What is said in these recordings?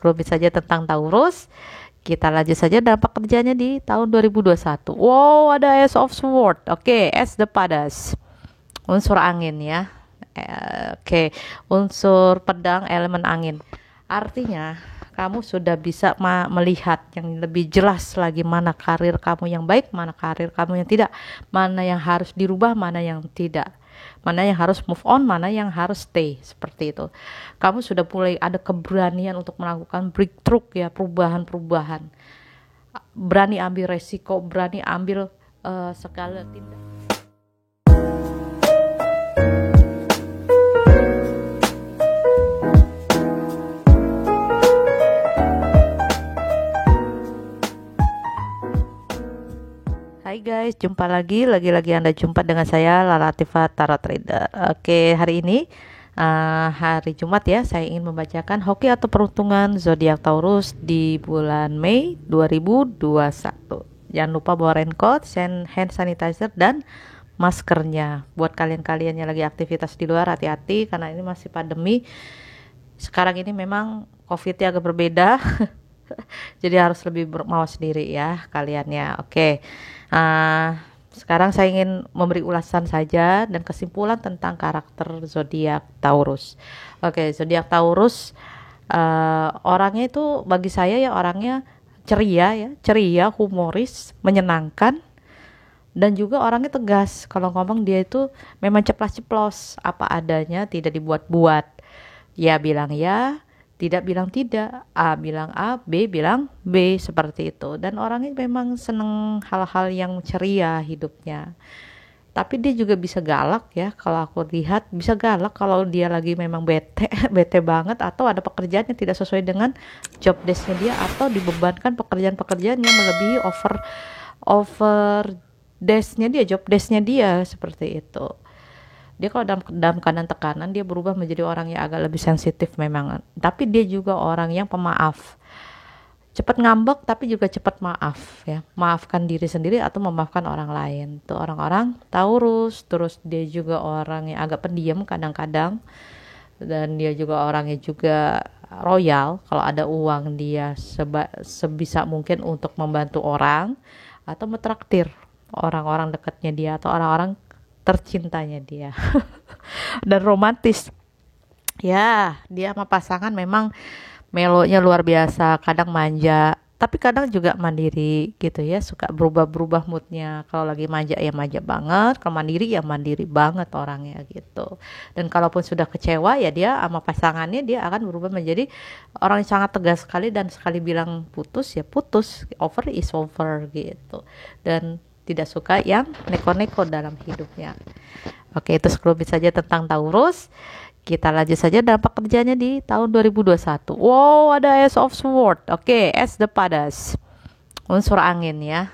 sekelumit saja tentang Taurus. Kita lanjut saja dampak kerjanya di tahun 2021. Wow, ada Ace of Sword. Oke, Ace de Padas. Unsur angin ya. Oke, unsur pedang elemen angin. Artinya, kamu sudah bisa melihat yang lebih jelas lagi mana karir kamu yang baik, mana karir kamu yang tidak, mana yang harus dirubah, mana yang tidak, mana yang harus move on, mana yang harus stay, seperti itu. Kamu sudah mulai ada keberanian untuk melakukan breakthrough ya, perubahan-perubahan. Berani ambil resiko, berani ambil segala tindakan. Hai guys, jumpa lagi Anda jumpa dengan saya Lala Latifah Tarot Trader. Oke, hari ini hari Jumat ya, saya ingin membacakan hoki atau peruntungan zodiak Taurus di bulan Mei 2021. Jangan lupa bawa raincoat, hand sanitizer dan maskernya. Buat kalian-kalian yang lagi aktivitas di luar, hati-hati karena ini masih pandemi. Sekarang ini memang COVID-nya agak berbeda. Jadi harus lebih mawas diri ya kalian ya. Oke. Sekarang saya ingin memberi ulasan saja dan kesimpulan tentang karakter zodiak Taurus. Oke, zodiak Taurus orangnya itu bagi saya ya orangnya ceria, humoris, menyenangkan, dan juga orangnya tegas. Kalau ngomong dia itu memang ceplas-ceplos, apa adanya, tidak dibuat-buat. Ya bilang ya, tidak bilang tidak, A bilang A, B bilang B, seperti itu. Dan orangnya memang seneng hal-hal yang ceria hidupnya. Tapi dia juga bisa galak ya, kalau aku lihat bisa galak kalau dia lagi memang bete, bete banget, atau ada pekerjaan yang tidak sesuai dengan job desk-nya dia, atau dibebankan pekerjaan-pekerjaan yang melebihi over desk-nya dia, job desk-nya dia, seperti itu. Dia kalau dalam keadaan tekanan dia berubah menjadi orang yang agak lebih sensitif memang, tapi dia juga orang yang pemaaf, cepat ngambek tapi juga cepat maaf ya, maafkan diri sendiri atau memaafkan orang lain. Tuh orang-orang Taurus. Terus dia juga orang yang agak pendiam kadang-kadang, dan dia juga orangnya juga royal. Kalau ada uang dia sebisa mungkin untuk membantu orang atau mentraktir orang-orang dekatnya dia atau orang-orang tercintanya dia. Dan romantis ya, dia sama pasangan memang melonya luar biasa, kadang manja tapi kadang juga mandiri gitu ya, suka berubah-berubah moodnya. Kalau lagi manja ya manja banget, kalau mandiri ya mandiri banget orangnya gitu. Dan kalaupun sudah kecewa ya dia sama pasangannya, dia akan berubah menjadi orang yang sangat tegas sekali, dan sekali bilang putus ya putus, over is over gitu. Dan tidak suka yang neko-neko dalam hidupnya. Oke, itu sekelumit saja tentang Taurus. Kita lanjut saja dampak kerjanya di tahun 2021. Wow, ada Ace of Sword. Oke, Ace de Padas. Unsur angin ya.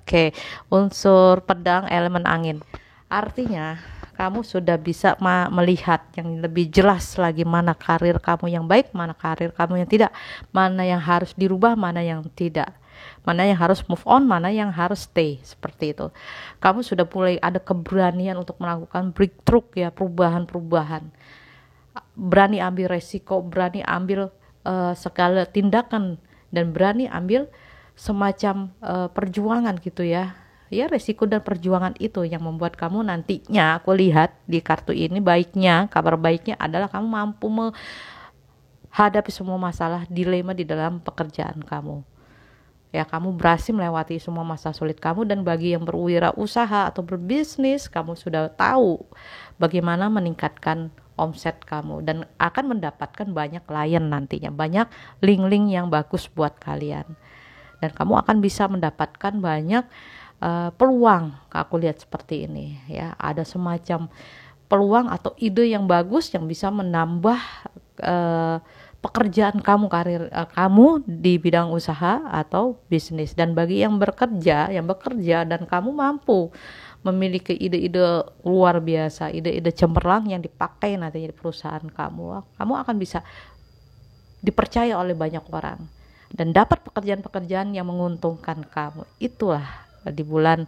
Oke, unsur pedang elemen angin. Artinya, kamu sudah bisa melihat yang lebih jelas lagi mana karir kamu yang baik, mana karir kamu yang tidak, mana yang harus dirubah, mana yang tidak, mana yang harus move on, mana yang harus stay, seperti itu. Kamu sudah mulai ada keberanian untuk melakukan breakthrough ya, perubahan-perubahan. Berani ambil resiko, berani ambil segala tindakan, dan berani ambil semacam perjuangan gitu ya. Ya, resiko dan perjuangan itu yang membuat kamu nantinya, aku lihat di kartu ini baiknya, kabar baiknya adalah kamu mampu menghadapi semua masalah, dilema di dalam pekerjaan kamu. Ya, kamu berhasil melewati semua masa sulit kamu. Dan bagi yang berwirausaha atau berbisnis, kamu sudah tahu bagaimana meningkatkan omset kamu, dan akan mendapatkan banyak klien nantinya, banyak link-link yang bagus buat kalian, dan kamu akan bisa mendapatkan banyak peluang. Aku lihat seperti ini ya, ada semacam peluang atau ide yang bagus yang bisa menambah pekerjaan kamu, karir kamu di bidang usaha atau bisnis. Dan bagi yang bekerja dan kamu mampu memiliki ide-ide luar biasa, ide-ide cemerlang yang dipakai nanti di perusahaan kamu akan bisa dipercaya oleh banyak orang dan dapat pekerjaan-pekerjaan yang menguntungkan kamu. Itulah di bulan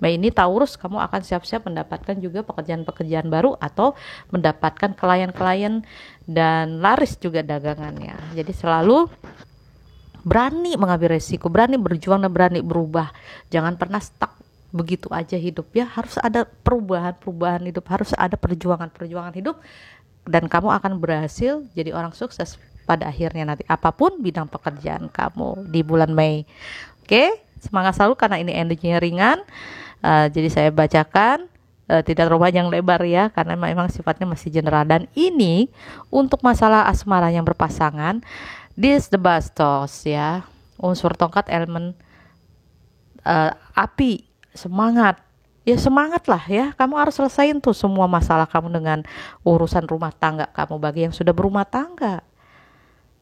Mei ini Taurus, kamu akan siap-siap mendapatkan juga pekerjaan-pekerjaan baru atau mendapatkan klien-klien dan laris juga dagangannya. Jadi selalu berani mengambil resiko, berani berjuang dan berani berubah. Jangan pernah stuck begitu aja hidup ya, harus ada perubahan hidup, harus ada perjuangan hidup, dan kamu akan berhasil jadi orang sukses pada akhirnya nanti, apapun bidang pekerjaan kamu di bulan Mei. Oke, semangat selalu karena ini energinya ringan. Jadi saya bacakan tidak terlalu panjang lebar ya, karena memang sifatnya masih general. Dan ini untuk masalah asmara yang berpasangan, this the bastos ya, unsur tongkat elemen api, semangat. Ya semangat lah ya, kamu harus selesaiin tuh semua masalah kamu dengan urusan rumah tangga kamu. Bagi yang sudah berumah tangga,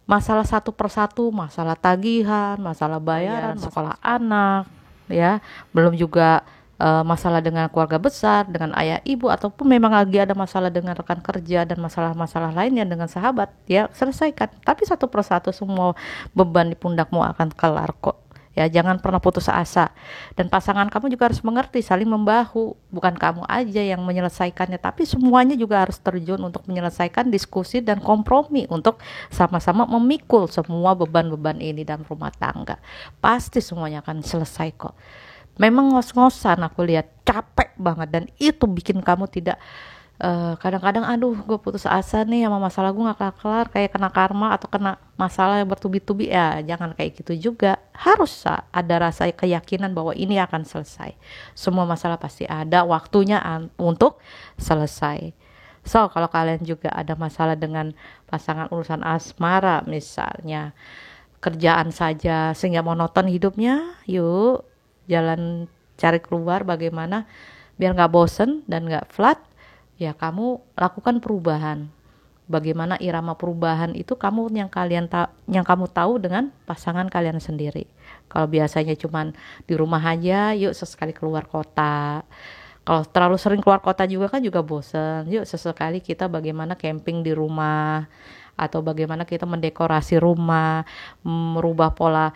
masalah satu persatu, masalah tagihan, masalah bayaran, sekolah anak ya, belum juga masalah dengan keluarga besar, dengan ayah ibu, ataupun memang lagi ada masalah dengan rekan kerja dan masalah-masalah lainnya dengan sahabat ya, selesaikan. Tapi satu persatu semua beban di pundakmu akan kelar kok. Ya, jangan pernah putus asa. Dan pasangan kamu juga harus mengerti, saling membahu. Bukan kamu aja yang menyelesaikannya, tapi semuanya juga harus terjun untuk menyelesaikan diskusi dan kompromi untuk sama-sama memikul semua beban-beban ini dalam rumah tangga. Pasti semuanya akan selesai kok. Memang ngos-ngosan aku lihat, capek banget, dan itu bikin kamu tidak kadang-kadang aduh gue putus asa nih sama masalah gue gak kelar, kayak kena karma atau kena masalah yang bertubi-tubi. Ya jangan kayak gitu juga, harus ada rasa keyakinan bahwa ini akan selesai. Semua masalah pasti ada waktunya untuk selesai. So kalau kalian juga ada masalah dengan pasangan urusan asmara, misalnya kerjaan saja sehingga monoton hidupnya, yuk jalan cari keluar bagaimana biar gak bosen dan gak flat. Ya kamu lakukan perubahan. Bagaimana irama perubahan itu kamu yang kamu tahu dengan pasangan kalian sendiri. Kalau biasanya cuman di rumah aja, yuk sesekali keluar kota. Kalau terlalu sering keluar kota juga kan juga bosen. Yuk sesekali kita bagaimana camping di rumah, atau bagaimana kita mendekorasi rumah, merubah pola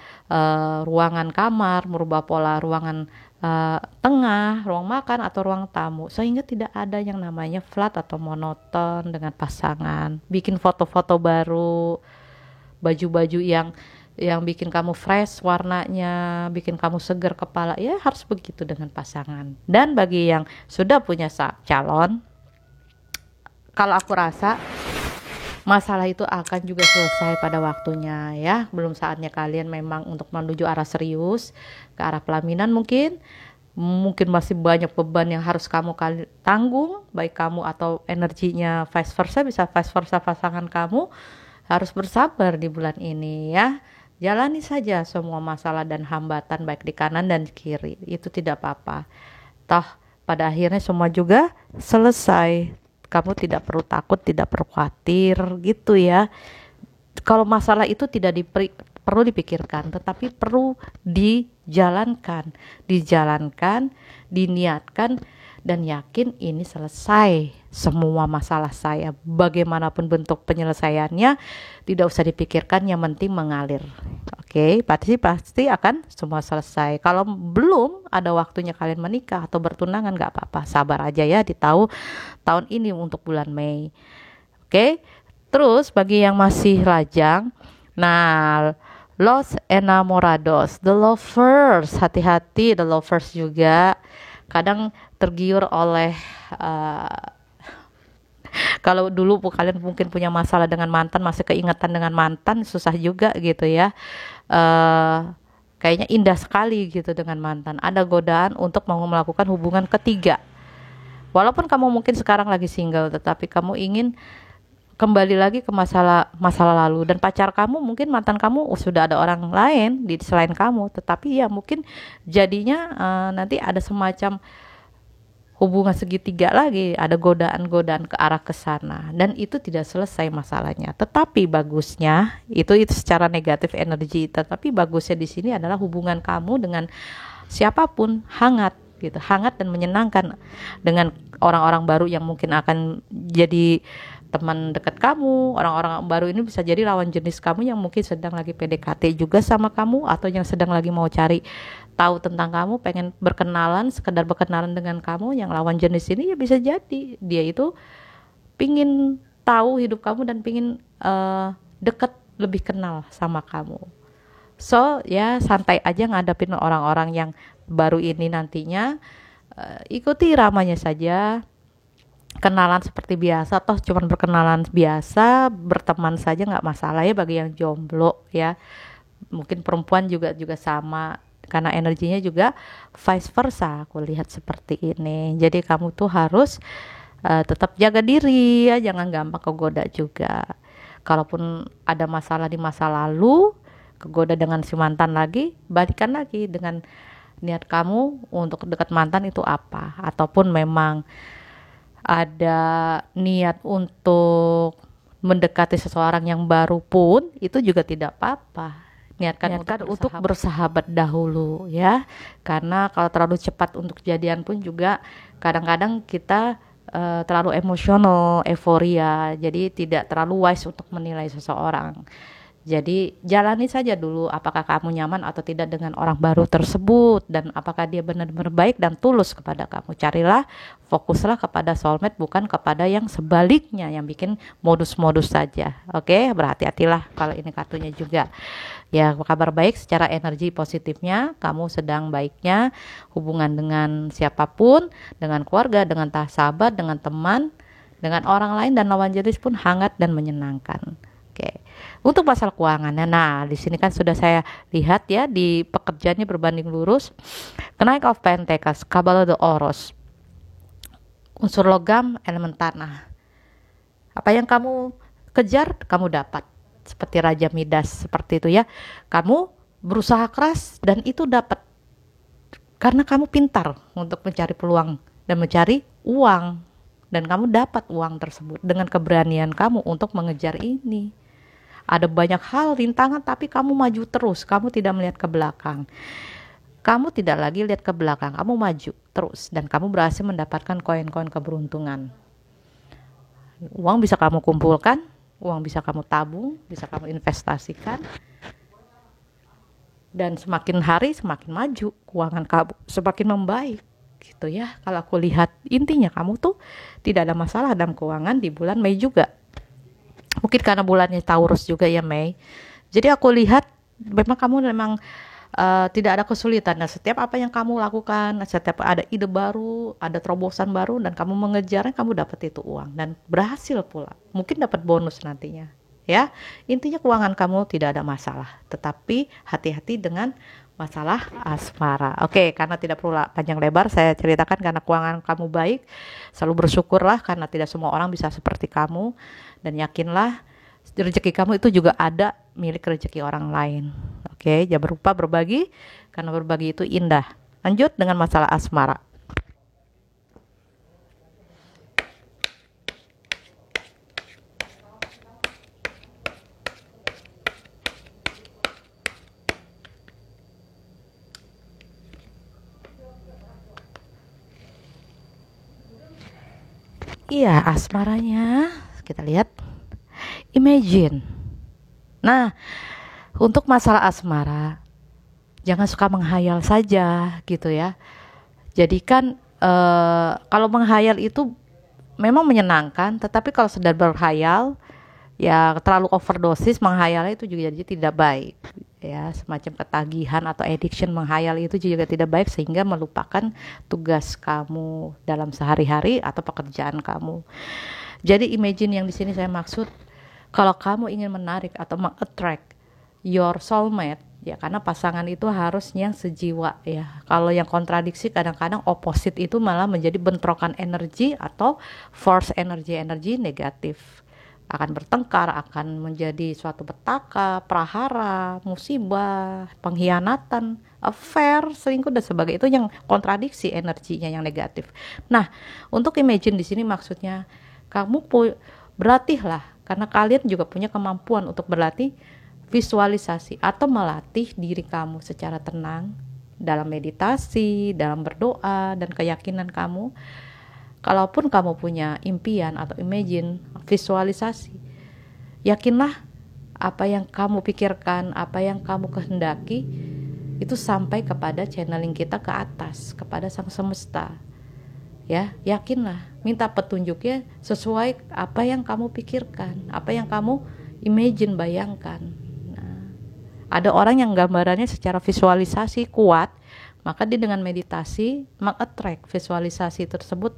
ruangan kamar, merubah pola ruangan tengah, ruang makan atau ruang tamu, sehingga tidak ada yang namanya flat atau monoton dengan pasangan. Bikin foto-foto baru, baju-baju yang bikin kamu fresh warnanya, bikin kamu seger kepala, ya harus begitu dengan pasangan. Dan bagi yang sudah punya calon, kalau aku rasa masalah itu akan juga selesai pada waktunya ya. Belum saatnya kalian memang untuk menuju arah serius, ke arah pelaminan mungkin masih banyak beban yang harus kamu tanggung, baik kamu atau energinya vice versa, bisa vice versa pasangan kamu. Harus bersabar di bulan ini ya. Jalani saja semua masalah dan hambatan baik di kanan dan kiri, itu tidak apa-apa. Toh pada akhirnya semua juga selesai. Kamu tidak perlu takut, tidak perlu khawatir gitu ya. Kalau masalah itu tidak perlu dipikirkan, tetapi perlu dijalankan, diniatkan, dan yakin ini selesai semua masalah saya. Bagaimanapun bentuk penyelesaiannya, tidak usah dipikirkan, yang penting mengalir. Oke, pasti akan semua selesai. Kalau belum ada waktunya kalian menikah atau bertunangan, gak apa-apa, sabar aja ya di tahun ini untuk bulan Mei. Oke, terus bagi yang masih lajang, nah Los Enamorados, the lovers, hati-hati, the lovers juga kadang tergiur oleh kalau dulu kalian mungkin punya masalah dengan mantan, masih keingatan dengan mantan, susah juga gitu ya. Kayaknya indah sekali gitu dengan mantan. Ada godaan untuk mau melakukan hubungan ketiga. Walaupun kamu mungkin sekarang lagi single, tetapi kamu ingin kembali lagi ke masa lalu, dan pacar kamu mungkin mantan kamu sudah ada orang lain di selain kamu, tetapi ya mungkin jadinya nanti ada semacam hubungan segitiga lagi, ada godaan-godaan ke arah kesana, dan itu tidak selesai masalahnya. Tetapi bagusnya itu secara negatif energi, tetapi bagusnya di sini adalah hubungan kamu dengan siapapun hangat dan menyenangkan dengan orang-orang baru yang mungkin akan jadi teman dekat kamu. Orang-orang baru ini bisa jadi lawan jenis kamu yang mungkin sedang lagi PDKT juga sama kamu, atau yang sedang lagi mau cari tahu tentang kamu, pengen berkenalan, sekedar berkenalan dengan kamu. Yang lawan jenis ini ya bisa jadi dia itu pingin tahu hidup kamu dan pingin deket, lebih kenal sama kamu. So ya santai aja ngadapin orang-orang yang baru ini nantinya. Ikuti iramanya saja, kenalan seperti biasa, toh cuman berkenalan biasa, berteman saja nggak masalah ya bagi yang jomblo ya. Mungkin perempuan juga sama, karena energinya juga vice versa, aku lihat seperti ini. Jadi kamu tuh harus tetap jaga diri ya, jangan gampang kegoda juga. Kalaupun ada masalah di masa lalu, kegoda dengan si mantan lagi, balikan lagi dengan niat kamu untuk dekat mantan itu apa, ataupun memang ada niat untuk mendekati seseorang yang baru pun itu juga tidak apa-apa. Niatkan untuk bersahabat dahulu ya, karena kalau terlalu cepat untuk kejadian pun juga kadang-kadang kita terlalu emosional, euforia, jadi tidak terlalu wise untuk menilai seseorang. Jadi jalani saja dulu apakah kamu nyaman atau tidak dengan orang baru tersebut, dan apakah dia benar-benar baik dan tulus kepada kamu. Carilah, fokuslah kepada soulmate, bukan kepada yang sebaliknya yang bikin modus-modus saja. Oke, berhati-hatilah kalau ini kartunya juga. Ya, kabar baik secara energi positifnya, kamu sedang baiknya hubungan dengan siapapun, dengan keluarga, dengan sahabat, dengan teman, dengan orang lain dan lawan jenis pun hangat dan menyenangkan. Oke. Untuk masalah keuangannya, nah di sini kan sudah saya lihat ya, di pekerjaannya berbanding lurus. Knight of Pentacles, Caballero de Oros, unsur logam, elemen tanah. Apa yang kamu kejar, kamu dapat. Seperti Raja Midas, seperti itu ya. Kamu berusaha keras dan itu dapat. Karena kamu pintar untuk mencari peluang dan mencari uang. Dan kamu dapat uang tersebut dengan keberanian kamu untuk mengejar ini. Ada banyak hal rintangan tapi kamu maju terus, kamu tidak melihat ke belakang. Kamu tidak lagi lihat ke belakang, kamu maju terus dan kamu berhasil mendapatkan koin-koin keberuntungan. Uang bisa kamu kumpulkan, uang bisa kamu tabung, bisa kamu investasikan. Dan semakin hari semakin maju, keuangan kamu semakin membaik gitu ya. Kalau aku lihat intinya kamu tuh tidak ada masalah dalam keuangan di bulan Mei juga. Mungkin karena bulannya Taurus juga ya Mei. Jadi aku lihat memang kamu tidak ada kesulitan. Nah, setiap apa yang kamu lakukan, setiap ada ide baru, ada terobosan baru dan kamu mengejarnya, kamu dapat itu uang dan berhasil pula. Mungkin dapat bonus nantinya. Ya, intinya keuangan kamu tidak ada masalah. Tetapi hati-hati dengan masalah asmara. Oke, karena tidak perlu panjang lebar saya ceritakan, karena keuangan kamu baik, selalu bersyukurlah karena tidak semua orang bisa seperti kamu, dan yakinlah rezeki kamu itu juga ada milik rezeki orang lain. Oke, jangan lupa berbagi karena berbagi itu indah. Lanjut dengan masalah asmara. Iya, asmaranya kita lihat imagine. Nah, untuk masalah asmara jangan suka menghayal saja gitu ya. Jadi kan kalau menghayal itu memang menyenangkan, tetapi kalau sedang berhayal ya terlalu overdosis menghayalnya itu juga jadi tidak baik ya, semacam ketagihan atau addiction menghayal itu juga tidak baik sehingga melupakan tugas kamu dalam sehari-hari atau pekerjaan kamu. Jadi imagine yang di sini saya maksud, kalau kamu ingin menarik atau meng-attract your soulmate ya, karena pasangan itu harus yang sejiwa ya. Kalau yang kontradiksi kadang-kadang opposite itu malah menjadi bentrokan energi atau force energi negatif. Akan bertengkar, akan menjadi suatu petaka, prahara, musibah, pengkhianatan, affair, selingkuh dan sebagainya. Itu yang kontradiksi energinya yang negatif. Nah, untuk imagine di sini maksudnya kamu berlatihlah, karena kalian juga punya kemampuan untuk berlatih visualisasi atau melatih diri kamu secara tenang dalam meditasi, dalam berdoa dan keyakinan kamu. kalaupun kamu punya impian atau imagine, visualisasi, yakinlah apa yang kamu pikirkan, apa yang kamu kehendaki itu sampai kepada channeling kita ke atas, kepada sang semesta. Ya, yakinlah, minta petunjuknya sesuai apa yang kamu pikirkan, apa yang kamu imagine, bayangkan. Nah, ada orang yang gambarannya secara visualisasi kuat, maka dia dengan meditasi meng-attract visualisasi tersebut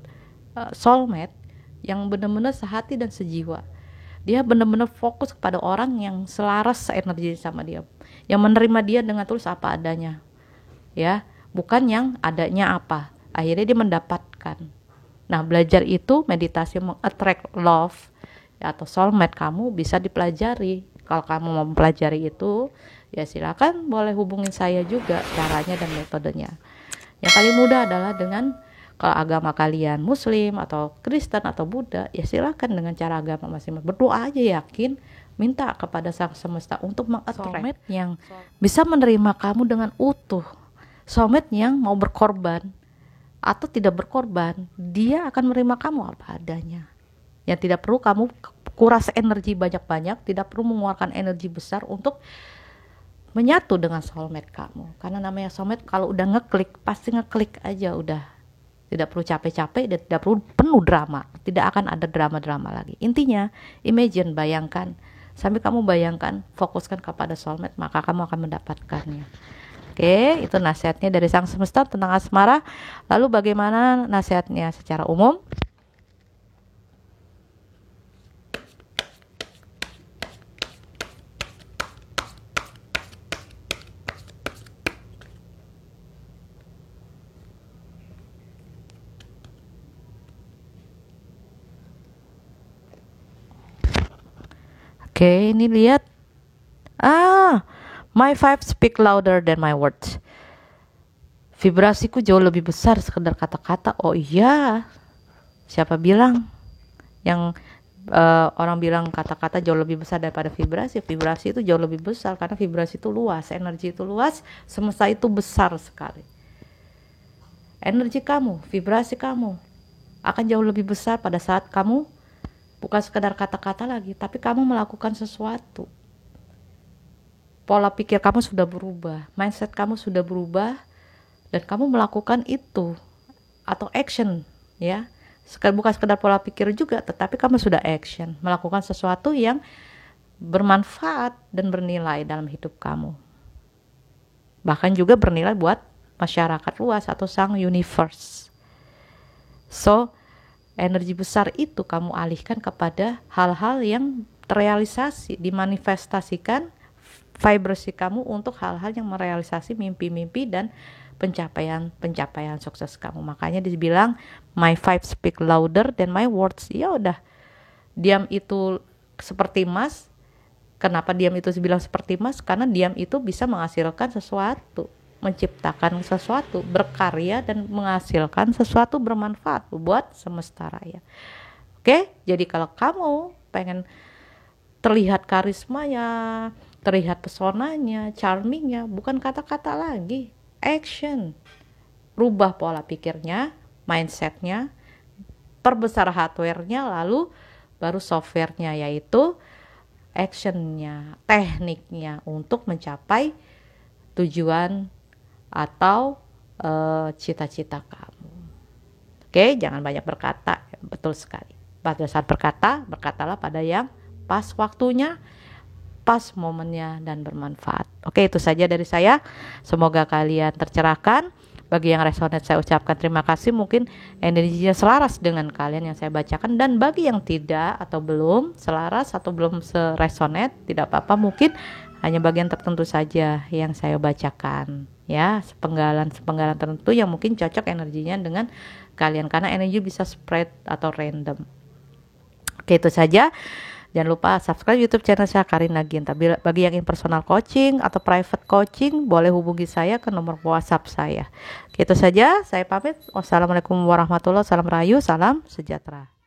soulmate yang benar-benar sehati dan sejiwa. Dia benar-benar fokus kepada orang yang selaras energi sama dia, yang menerima dia dengan tulus apa adanya, ya, bukan yang adanya apa. Akhirnya dia mendapatkan. Nah, belajar itu, meditasi meng-attract love atau soulmate kamu bisa dipelajari. Kalau kamu mau mempelajari itu, ya silakan boleh hubungin saya juga caranya dan metodenya. Yang paling mudah adalah dengan, kalau agama kalian Muslim atau Kristen atau Buddha, ya silakan dengan cara agama masing-masing. Berdoa aja, yakin, minta kepada sang semesta untuk meng-attract soulmate yang bisa menerima kamu dengan utuh. Soulmate yang mau berkorban atau tidak berkorban, dia akan menerima kamu apa adanya. Yang tidak perlu kamu kuras energi banyak-banyak, tidak perlu mengeluarkan energi besar untuk menyatu dengan soulmate kamu. Karena namanya soulmate, kalau udah ngeklik, pasti ngeklik aja udah. Tidak perlu capek-capek dan tidak perlu penuh drama. Tidak akan ada drama-drama lagi. Intinya, imagine, bayangkan. Sambil kamu bayangkan, fokuskan kepada soulmate, maka kamu akan mendapatkannya. Oke, itu nasihatnya dari sang semesta tentang asmara. Lalu bagaimana nasihatnya secara umum? Oke, ini lihat. My vibe speak louder than my words. Vibrasiku jauh lebih besar sekedar kata-kata. Oh iya, siapa bilang? Yang orang bilang kata-kata jauh lebih besar daripada vibrasi. Vibrasi itu jauh lebih besar karena vibrasi itu luas, energi itu luas, semesta itu besar sekali. Energi kamu, vibrasi kamu akan jauh lebih besar pada saat kamu bukan sekedar kata-kata lagi, tapi kamu melakukan sesuatu. Pola pikir kamu sudah berubah, mindset kamu sudah berubah, dan kamu melakukan itu atau action, ya. Bukan sekedar pola pikir juga, tetapi kamu sudah action, melakukan sesuatu yang bermanfaat dan bernilai dalam hidup kamu. Bahkan juga bernilai buat masyarakat luas atau sang universe. So, energi besar itu kamu alihkan kepada hal-hal yang terrealisasi, dimanifestasikan vibrasi kamu untuk hal-hal yang merealisasi mimpi-mimpi dan pencapaian sukses kamu. Makanya dibilang my vibe speak louder than my words. Ya udah, diam itu seperti emas. Kenapa diam itu dibilang seperti emas? Karena diam itu bisa menghasilkan sesuatu, menciptakan sesuatu, berkarya dan menghasilkan sesuatu bermanfaat buat semesta raya. Oke, jadi kalau kamu pengen terlihat karismanya, terlihat pesonanya, charmingnya, bukan kata-kata lagi, action. Rubah pola pikirnya, mindsetnya, perbesar hardware-nya, lalu baru software-nya, yaitu actionnya, tekniknya untuk mencapai tujuan atau cita-cita kamu. Oke, jangan banyak berkata, betul sekali. Pada saat berkata, berkatalah pada yang pas waktunya, pas momennya dan bermanfaat. Oke, itu saja dari saya. Semoga kalian tercerahkan. Bagi yang resonate saya ucapkan terima kasih. Mungkin energinya selaras dengan kalian yang saya bacakan, dan bagi yang tidak atau belum selaras atau belum seresonate, tidak apa-apa, mungkin hanya bagian tertentu saja yang saya bacakan, ya, sepenggalan tertentu yang mungkin cocok energinya dengan kalian, karena energi bisa spread atau random. Oke, itu saja. Jangan lupa subscribe YouTube channel saya, Karina Ginta. Bagi yang ingin personal coaching atau private coaching, boleh hubungi saya ke nomor WhatsApp saya. Itu saja, saya pamit. Wassalamualaikum warahmatullahi wabarakatuh. Salam rahayu, salam sejahtera.